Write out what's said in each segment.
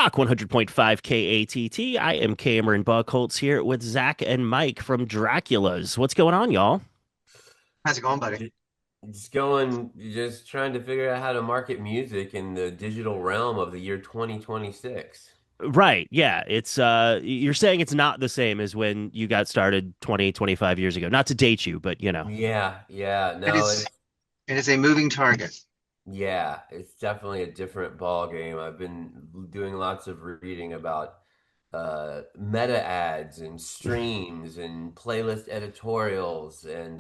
Rock 100.5 KATT. I am Cameron Buchholtz here with Zach and Mike from Drakulas. What's going on, y'all? How's it going, buddy? Ju- Just going, just trying to figure out how to market music in the digital realm of the year 2026. Right. Yeah. You're saying it's not the same as when you got started 20, 25 years ago. Not to date you, but Yeah, It no, is it is a moving target. it's definitely a different ball game. I've been doing lots of reading about meta ads and streams and playlist editorials and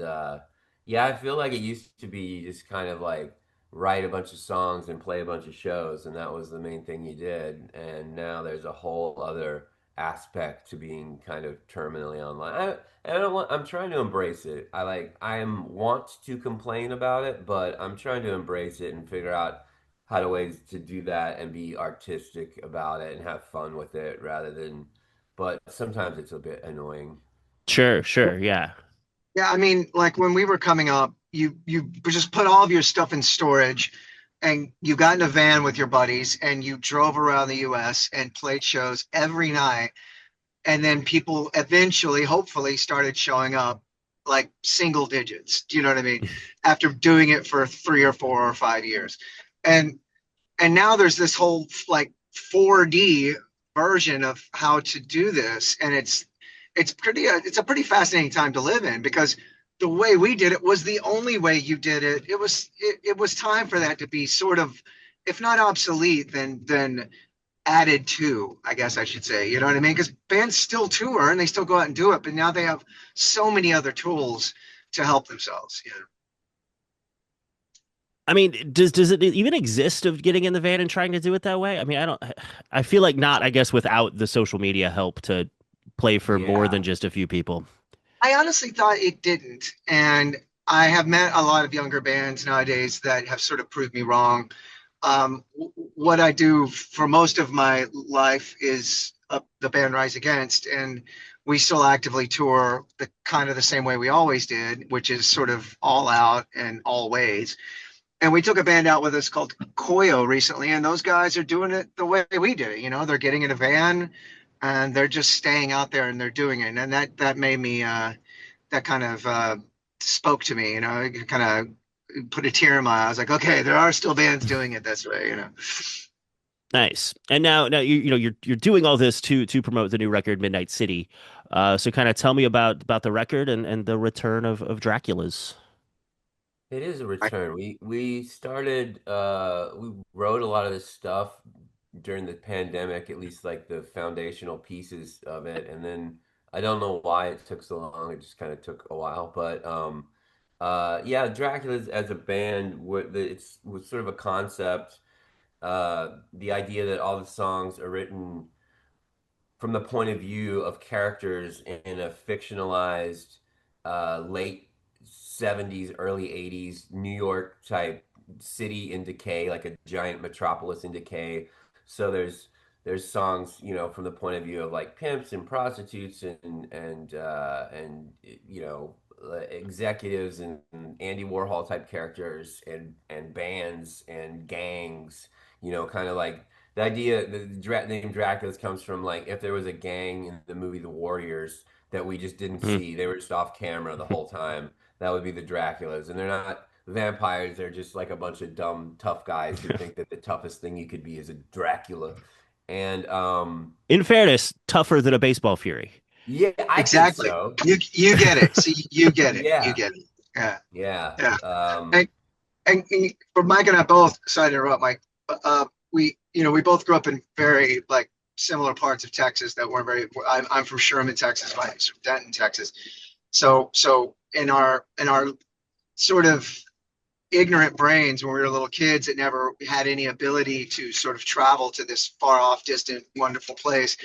yeah, I feel like it used to be just kind of like write a bunch of songs and play a bunch of shows and that was the main thing you did, and now there's a whole other aspect to being kind of terminally online. I don't want, I'm trying to embrace it. I am want to complain about it, but I'm trying to embrace it and figure out how to ways to do that and be artistic about it and have fun with it rather than, but sometimes it's a bit annoying. sure, sure. Yeah. Yeah, I mean, like when we were coming up, you just put all of your stuff in storage and you got in a van with your buddies and you drove around the US and played shows every night. And then people eventually, hopefully, started showing up like single digits. Do you know what I mean? After doing it for 3 or 4 or 5 years. And and now there's this whole like 4D version of how to do this, and it's a pretty fascinating time to live in because the way we did it was the only way you did it. It was time for that to be sort of, if not obsolete, then added to, I guess I should say. You know what I mean? Because bands still tour and they still go out and do it, but now they have so many other tools to help themselves. You know? I mean, does it even exist of getting in the van and trying to do it that way? I mean, I feel like not, I guess, without the social media help to play for more than Yeah. just a few people. I honestly thought it didn't, and I have met a lot of younger bands nowadays that have sort of proved me wrong. What I do for most of my life is the band Rise Against, and we still actively tour the kind of the same way we always did, which is sort of all out and all ways. And we took a band out with us called Koyo recently, and those guys are doing it the way we did it. You know, they're getting in a van and they're just staying out there and they're doing it. And that made me that kind of spoke to me. You know, it kind of put a tear in my eye. I was like, okay, there are still bands doing it this way. You know. Nice. And now you're doing all this to promote the new record Midnight City. So kind of tell me about the record and the return of Dracula's. It is a I, return. We started we wrote a lot of this stuff during the pandemic, at least like the foundational pieces of it, and then I don't know why it took so long. It just kind of took a while, but yeah, Dracula's as a band, it's was sort of a concept. The idea that all the songs are written from the point of view of characters in a fictionalized late 70s, early 80s New York type city in decay, like a giant metropolis in decay. So there's songs, from the point of view of like pimps and prostitutes and executives and Andy Warhol type characters and bands and gangs, kind of like the idea, the name Dracula's comes from like if there was a gang in the movie The Warriors that we just didn't Hmm. see, they were just off camera the whole time. That would be the Draculas, and they're not vampires. They're just like a bunch of dumb, tough guys who think that the toughest thing you could be is a Dracula. And In fairness, tougher than a baseball fury. yeah, I think exactly. so. You get it. See, you get it. You Yeah, get it. Yeah. yeah. Yeah. And for Mike and I both, sorry to interrupt, Mike, but we both grew up in very like similar parts of Texas that weren't very. I'm from Sherman, Texas. Mike's from Denton, Texas. So in our sort of ignorant brains when we were little kids that never had any ability to sort of travel to this far off, distant, wonderful place,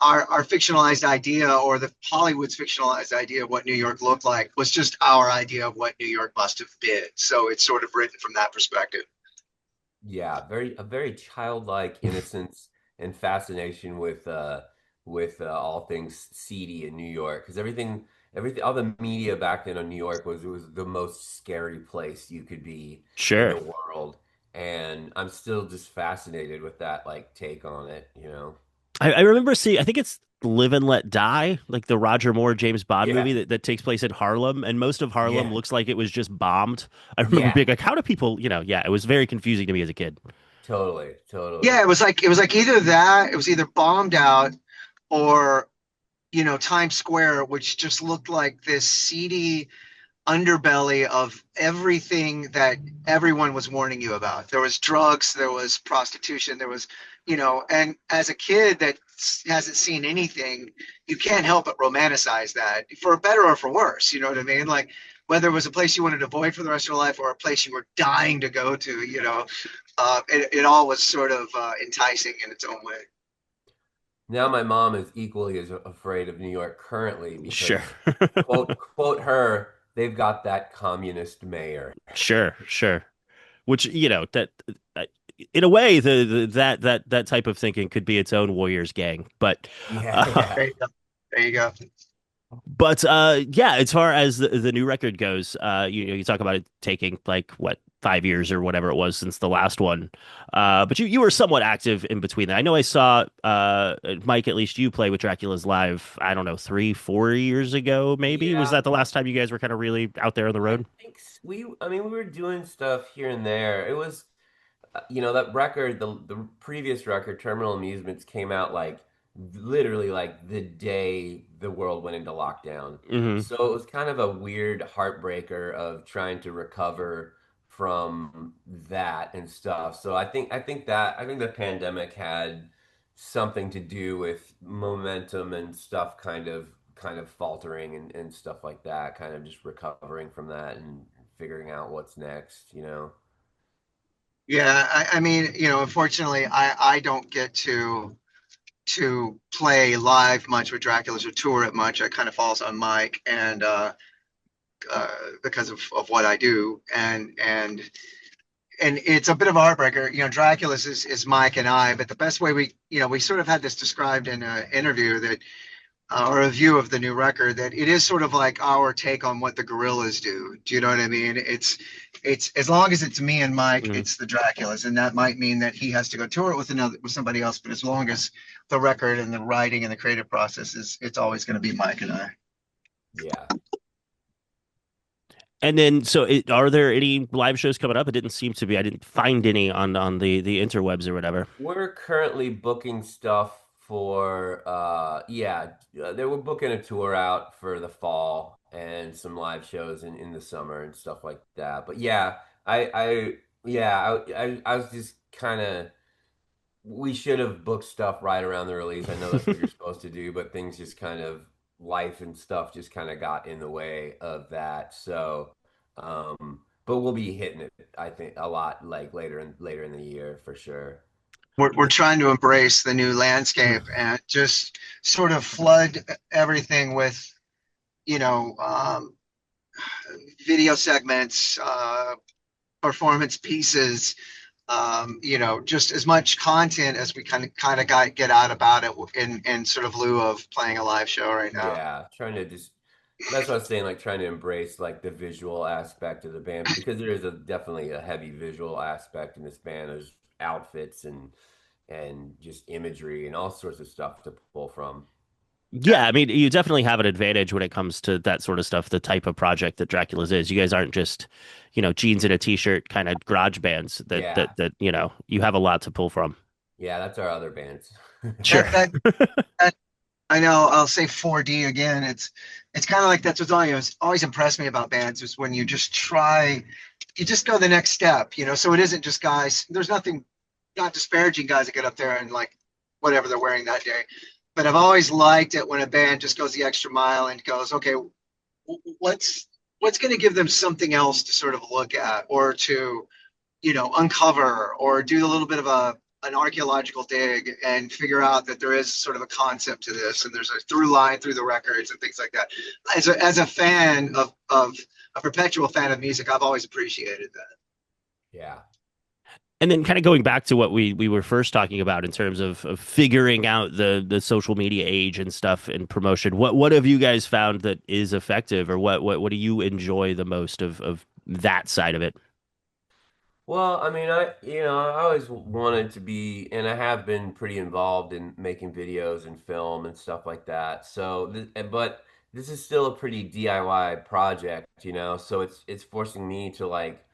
our fictionalized idea or the Hollywood's fictionalized idea of what New York looked like was just our idea of what New York must have been. So it's sort of written from that perspective. Yeah, a very childlike innocence and fascination with all things seedy in New York because everything all the media back then on New York was it was the most scary place you could be in the Sure. world. and I'm still just fascinated with that like take on it, you know? I remember seeing, I think it's Live and Let Die, like the Roger Moore James Bond movie Yeah, that takes place in Harlem, and most of Harlem yeah, looks like it was just bombed. I remember yeah, being like, how do people, yeah, it was very confusing to me as a kid. totally, totally. Yeah, it was like either that, it was either bombed out or Times Square, which just looked like this seedy underbelly of everything that everyone was warning you about. There was drugs, there was prostitution, there was, and as a kid that hasn't seen anything, you can't help but romanticize that for better or for worse. You know what I mean? Like whether it was a place you wanted to avoid for the rest of your life or a place you were dying to go to, it all was sort of enticing in its own way. Now my mom is equally as afraid of New York currently Sure. because quote her, they've got that communist mayor. Sure, sure. Which, that uh, in a way, that type of thinking could be its own warriors gang. Yeah, Uh, yeah. There you go. There you go. yeah, as far as the new record goes, you talk about it taking like what 5 years or whatever it was since the last one. But you were somewhat active in between that. I know I saw Mike, at least you play with Dracula's live, I don't know, 3, 4 years ago, maybe. Was Yeah, that the last time you guys were kind of really out there on the I road? think I mean, we were doing stuff here and there. It was, that record, the previous record, Terminal Amusements, came out like literally like the day the world went into lockdown. Hmm. So it was kind of a weird heartbreaker of trying to recover from that and stuff. So I think the pandemic had something to do with momentum and stuff kind of faltering and stuff like that, kind of just recovering from that and figuring out what's next, you know. Yeah, I mean, unfortunately, I don't get to play live much with Draculas or tour it much. I kind of falls on Mike and uh, because of what I do, and it's a bit of a heartbreaker. Draculas is Mike and I, but the best way we sort of had this described in an interview that or a review of the new record that it is sort of like our take on what the Gorillas do. Do you know what I mean? It's as long as it's me and Mike, Hmm. it's the Draculas, and that might mean that he has to go tour it with somebody else. But as long as the record and the writing and the creative process is, it's always going to be Mike and I. Yeah. And then, so are there any live shows coming up? It didn't seem to be. I didn't find any on the interwebs or whatever. We're currently booking stuff for they were booking a tour out for the fall and some live shows in the summer and stuff like that. But yeah, I yeah, I was just kind of we should have booked stuff right around the release. I know that's what you're supposed to do, but things just kind of life and stuff just kind of got in the way of that. So, but we'll be hitting it, I think, a lot like later in the year for sure. We're trying to embrace the new landscape and just sort of flood everything with you know um, video segments, performance pieces, just as much content as we kind of get out about it in sort of lieu of playing a live show right now. Yeah, trying to just that's what I was saying, like trying to embrace like the visual aspect of the band because there is definitely a heavy visual aspect in this band. There's outfits and just imagery and all sorts of stuff to pull from. Yeah, I mean, you definitely have an advantage when it comes to that sort of stuff, the type of project that Dracula's is. You guys aren't just, jeans and a t-shirt kind of garage bands Yeah, you have a lot to pull from. yeah, that's our other bands. Sure. That that that I know. I'll say 4D again. It's kind of like that's what's always impressed me about bands is when you just try, you just go the next step. So it isn't just guys. There's nothing, not disparaging guys that get up there and like whatever they're wearing that day. But I've always liked it when a band just goes the extra mile and goes, okay, what's going to give them something else to sort of look at or to uncover or do a little bit of an archaeological dig and figure out that there is sort of a concept to this and there's a through line through the records and things like that. As a fan of a perpetual fan of music, I've always appreciated that. Yeah. And then kind of going back to what we were first talking about in terms of figuring out the social media age and stuff and promotion. What have you guys found that is effective, or what do you enjoy the most of that side of it? Well, I mean, I always wanted to be, and I have been pretty involved in making videos and film and stuff like that. But this is still a pretty DIY project, so it's forcing me to like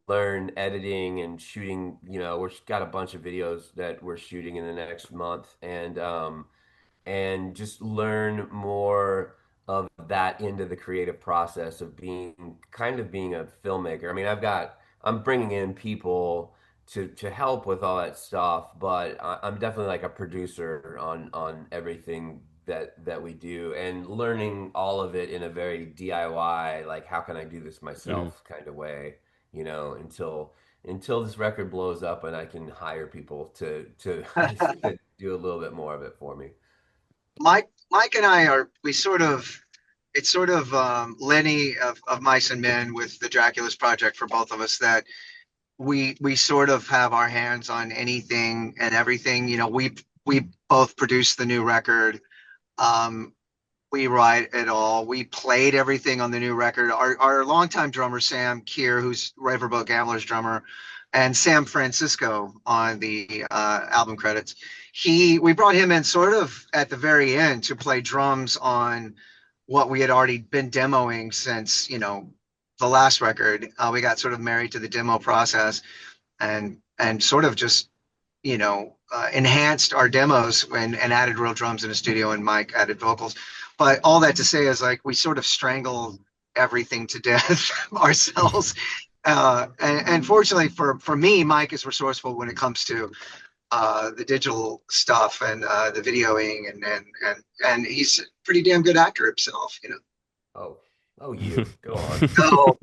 learn editing and shooting. We've got a bunch of videos that we're shooting in the next month, and just learn more of that into the creative process of being a filmmaker. I mean, I'm bringing in people to help with all that stuff, but I'm definitely like a producer on everything that we do, and learning all of it in a very DIY, like how can I do this Mm. myself kind of way, until this record blows up and I can hire people to do a little bit more of it for me. Mike and I are we sort of it's sort of Lenny of Mice and Men with the Draculas project for both of us that we sort of have our hands on anything and everything. We both produced the new record. Um, we write it all. We played everything on the new record. Our longtime drummer Sam Keir, who's Riverboat Gamblers drummer, and Sam Francisco on the album credits. We brought him in sort of at the very end to play drums on what we had already been demoing since the last record. We got sort of married to the demo process and sort of just enhanced our demos and added real drums in the studio, and Mike added vocals. But all that to say is like we sort of strangled everything to death ourselves. And fortunately for me, Mike is resourceful when it comes to the digital stuff and the videoing, and he's a pretty damn good actor himself. Oh, oh, you go on. So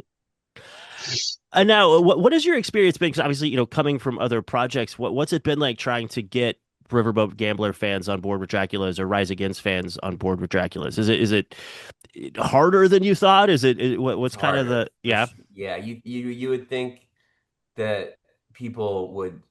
And now, what has your experience been? Because obviously, coming from other projects, what's it been like trying to get Riverboat Gambler fans on board with Draculas or Rise Against fans on board with Draculas? Is it harder than you thought? It's What's kind of harder the yeah? yeah, you would think that people would.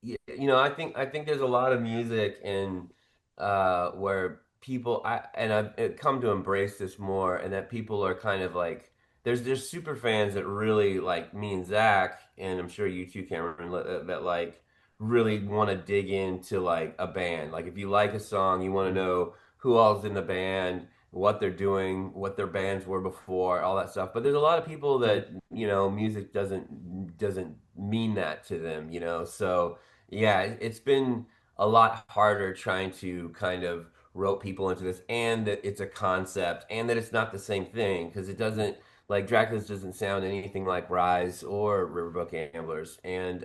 I think there's a lot of music in where I've come to embrace this more, and that people are kind of like there's super fans that really like me and Zach, and I'm sure you too, Cameron, that like really want to dig into like a band. Like if you like a song, you want to know who all's in the band, what they're doing, what their bands were before, all that stuff. But there's a lot of people Mm. that music doesn't mean that to them, so yeah, it's been a lot harder trying to kind of rope people into this, and that it's a concept, and that it's not the same thing because it doesn't like Dracula's doesn't sound anything like Rise or Riverboat Gamblers, and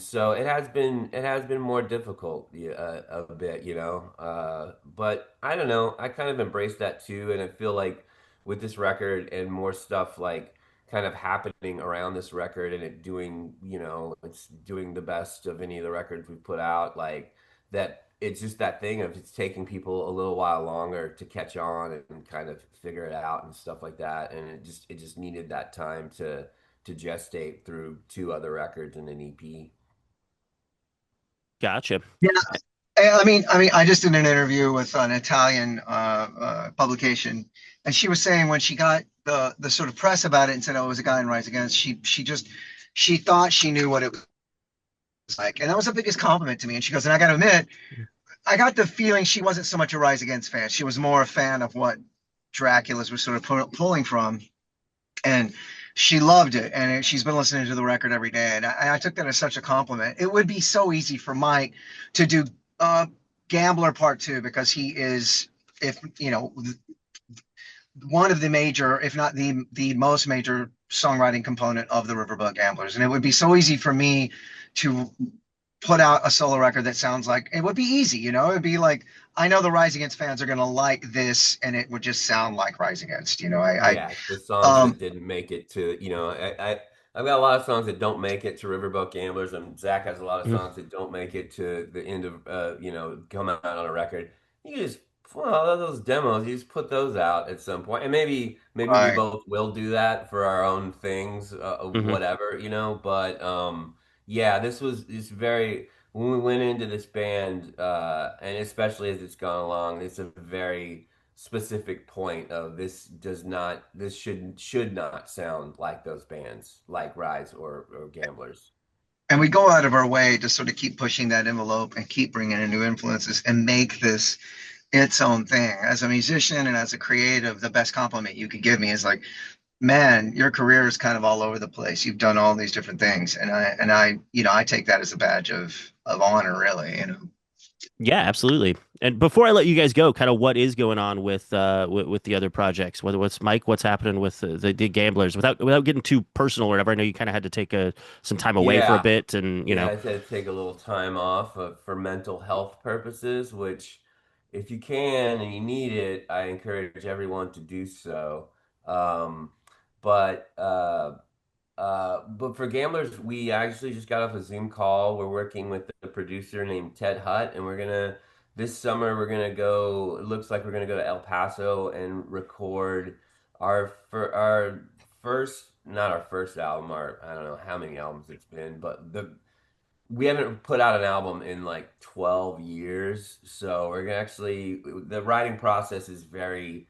so it has been more difficult, yeah, a bit, but I don't know. I kind of embrace that too, and I feel like with this record and more stuff like kind of happening around this record, and it's doing the best of any of the records we've put out, like that it's just that thing of it's taking people a little while longer to catch on and kind of figure it out and stuff like that, and it just needed that time to gestate through two other records and an EP. Gotcha. yeah, I mean, I just did an interview with an Italian publication, and she was saying when she got the sort of press about it and said, "Oh, it was a guy in Rise Against," she thought she knew what it was like, and that was the biggest compliment to me. And she goes, and I got to admit, I got the feeling she wasn't so much a Rise Against fan; she was more a fan of what Dracula's was sort of pulling from, and she loved it. And she's been listening to the record every day, and I took that as such a compliment. It would be so easy for Mike to do uh, Gambler Part Two because he is, if one of the major, if not the most major songwriting component of the Riverboat Gamblers, and it would be so easy for me to put out a solo record that sounds like it would be easy. It'd be like I know the Rise Against fans are going to like this, and it would just sound like Rise Against. Yeah, the songs Um, that didn't make it to, I've got a lot of songs that don't make it to Riverboat Gamblers, and Zach has a lot of Mm. songs that don't make it to the end of, come out on a record. You just, well, those demos, you just put those out at some point, and maybe we right. both will do that for our own things, Hmm. whatever, But yeah, this very when we went into this band, and especially as it's gone along, it's a very specific point of this should not sound like those bands like Rise or Gamblers. And we go out of our way to sort of keep pushing that envelope and keep bringing in new influences and make this its own thing. As a musician and as a creative, the best compliment you could give me is like, man, your career is kind of all over the place. You've done all these different things, and I take that as a badge of honor, really. Yeah, absolutely. And before I let you guys go, kind of what is going on with the other projects? What's Mike? What's happening with the Gamblers? Without getting too personal or whatever. I know you kind of had to take some time away for a Yeah. bit, and Yeah, I had to take a little time off for mental health purposes, which if you can and you need it, I encourage everyone to do so. Um, but for Gamblers, we actually just got off a Zoom call. We're working with a producer named Ted Hutt, and this summer we're gonna go. It looks like we're gonna go to El Paso and record our first, not our first album. Our I don't know how many albums it's been, but the we haven't put out an album in like 12 years. So we're gonna actually, the writing process is very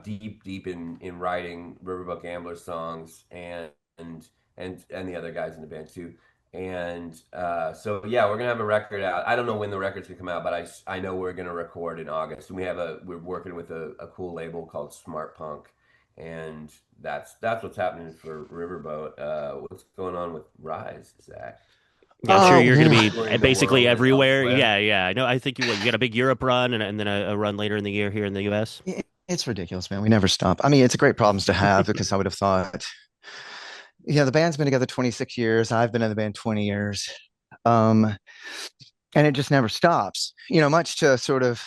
deep in writing Riverboat Gambler songs and the other guys in the band too. And so yeah, we're gonna have a record out. I don't know when the record's gonna come out, but I know we're gonna record in August. And we're working with a cool label called Smart Punk, and that's what's happening for Riverboat. What's going on with Rise, Zach? yeah, I'm sure you're going to Oh, be Touring the basically world and everywhere. elsewhere. Yeah, yeah. I know. I think you got a big Europe run and then a run later in the year here in the U.S. it's ridiculous, man. We never stop. I mean, it's a great problems to have because I would have thought, the band's been together 26 years. I've been in the band 20 years. Um, and it just never stops, much to sort of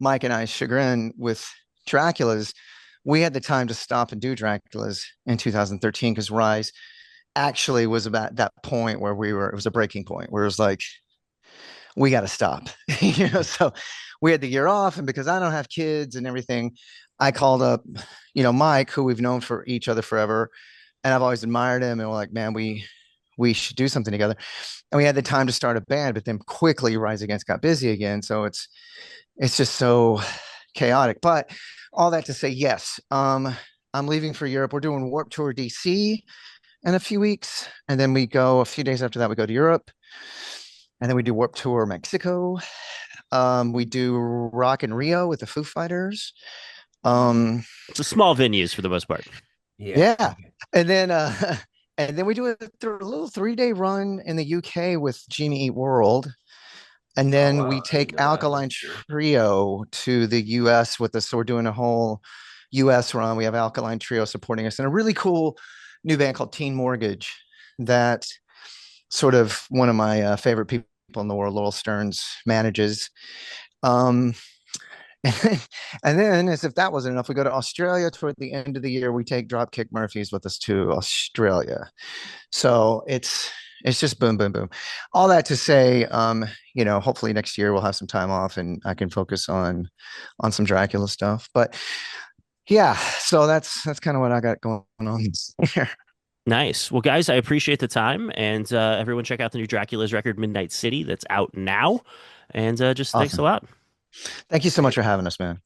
Mike and I's chagrin with Dracula's. We had the time to stop and do Dracula's in 2013 because Rise actually was about that point where it was a breaking point where it was like, we got to stop. So we had the year off. And because I don't have kids and everything, I called up, Mike, who we've known for each other forever. And I've always admired him. And we're like, man, we should do something together. And we had the time to start a band, but then quickly Rise Against got busy again. So it's just so chaotic. But all that to say, yes, I'm leaving for Europe. We're doing Warp Tour DC in a few weeks. And then we go a few days after that, we go to Europe. And then we do Warp Tour Mexico. We do Rock in Rio with the Foo Fighters. Um, So small venues for the most part. Yeah. yeah. And then and then we do a little 3-day run in the UK with Genie Eat World. And Oh then we wow, I didn't take know that. Alkaline That's cool. Trio to the US with us. So we're doing a whole US run. We have Alkaline Trio supporting us and a really cool new band called Teen Mortgage that sort of one of my favorite people in the world, Laurel Stearns, manages. Um, and then, as if that wasn't enough, we go to Australia toward the end of the year. We take Dropkick Murphys with us to Australia. So it's just boom, boom, boom. All that to say, hopefully next year we'll have some time off and I can focus on some Dracula stuff. But yeah, so that's kind of what I got going on here. Nice. Well, guys, I appreciate the time, and everyone check out the new Dracula's record, Midnight City, that's out now. And just thanks a Awesome. lot. Thank you so much Great. for having us, man.